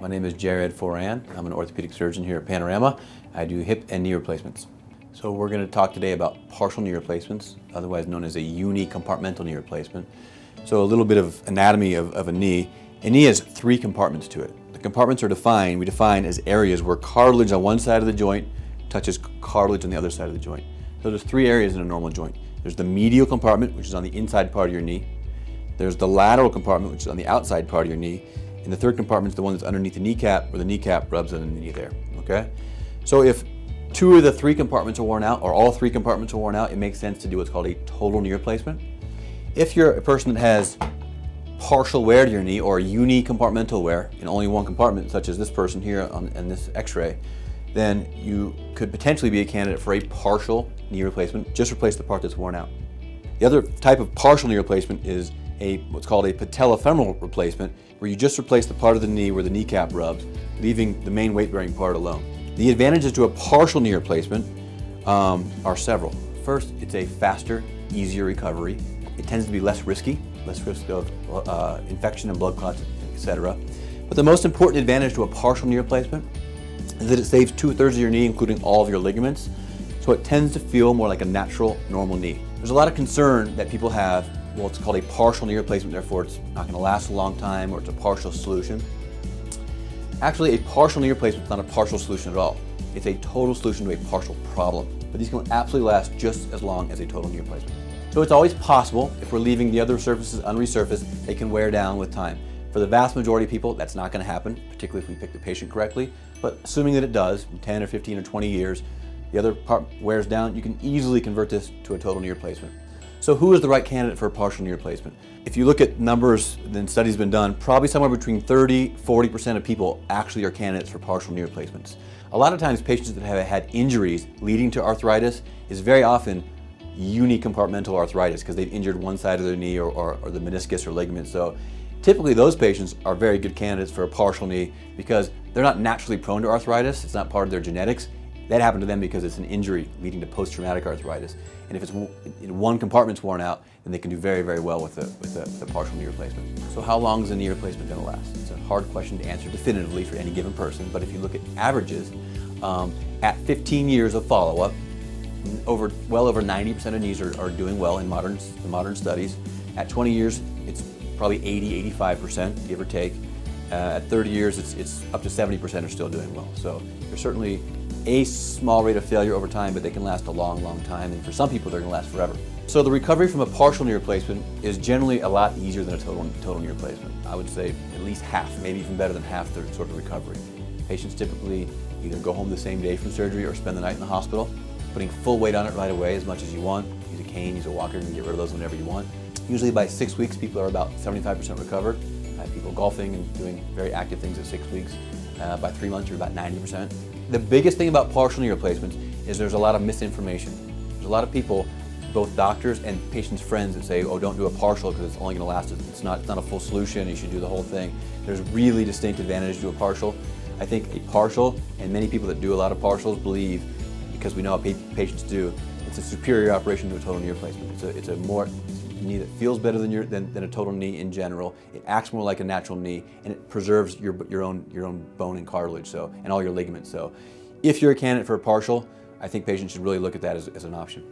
My name is Jared Foran. I'm an orthopedic surgeon here at Panorama. I do hip and knee replacements. So we're going to talk today about partial knee replacements, otherwise known as a unicompartmental knee replacement. So a little bit of anatomy of a knee. A knee has three compartments to it. The compartments are we define as areas where cartilage on one side of the joint touches cartilage on the other side of the joint. So there's three areas in a normal joint. There's the medial compartment, which is on the inside part of your knee. There's the lateral compartment, which is on the outside part of your knee. And the third compartment is the one that's underneath the kneecap, where the kneecap rubs on the knee there, okay? So if two of the three compartments are worn out, or all three compartments are worn out, it makes sense to do what's called a total knee replacement. If you're a person that has partial wear to your knee, or unicompartmental wear in only one compartment, such as this person here in this x-ray, then you could potentially be a candidate for a partial knee replacement. Just replace the part that's worn out. The other type of partial knee replacement is what's called a patellofemoral replacement, where you just replace the part of the knee where the kneecap rubs, leaving the main weight-bearing part alone. The advantages to a partial knee replacement are several. First, it's a faster, easier recovery. It tends to be less risk of infection and blood clots, etc. But the most important advantage to a partial knee replacement is that it saves 2/3 of your knee, including all of your ligaments, so it tends to feel more like a natural, normal knee. There's a lot of concern that people have. Well, it's called a partial knee replacement, therefore it's not going to last a long time, or it's a partial solution. Actually, a partial knee replacement is not a partial solution at all. It's a total solution to a partial problem. But these can absolutely last just as long as a total knee replacement. So it's always possible, if we're leaving the other surfaces unresurfaced, they can wear down with time. For the vast majority of people, that's not going to happen, particularly if we pick the patient correctly. But assuming that it does, in 10 or 15 or 20 years, the other part wears down, you can easily convert this to a total knee replacement. So who is the right candidate for a partial knee replacement? If you look at numbers, then studies been done, probably somewhere between 30–40% of people actually are candidates for partial knee replacements. A lot of times patients that have had injuries leading to arthritis is very often unicompartmental arthritis, because they've injured one side of their knee or the meniscus or ligament. So typically those patients are very good candidates for a partial knee because they're not naturally prone to arthritis. It's not part of their genetics. That happened to them because it's an injury leading to post-traumatic arthritis. And if it's one compartment's worn out, then they can do very, very well with the partial knee replacement. So how long is a knee replacement going to last? It's a hard question to answer definitively for any given person, but if you look at averages, at 15 years of follow-up, well over 90% of knees are doing well in modern studies. At 20 years, it's probably 80–85%, give or take. At 30 years, it's up to 70% are still doing well. So there's certainly a small rate of failure over time, but they can last a long, long time, and for some people they're going to last forever. So the recovery from a partial knee replacement is generally a lot easier than a total knee replacement. I would say at least half, maybe even better than half the sort of recovery. Patients typically either go home the same day from surgery or spend the night in the hospital, putting full weight on it right away as much as you want. Use a cane, use a walker, you can get rid of those whenever you want. Usually by 6 weeks, people are about 75% recovered. I have people golfing and doing very active things at 6 weeks. By 3 months, you're about 90%. The biggest thing about partial knee replacements is there's a lot of misinformation. There's a lot of people, both doctors and patients' friends, that say, oh, don't do a partial because it's only going to last, it's not a full solution, you should do the whole thing. There's really distinct advantages to a partial. I think a partial, and many people that do a lot of partials believe, because we know how patients do, it's a superior operation to a total knee replacement. It's a knee that feels better than a total knee in general. It acts more like a natural knee, and it preserves your own bone and cartilage, and all your ligaments. So if you're a candidate for a partial, I think patients should really look at that as an option.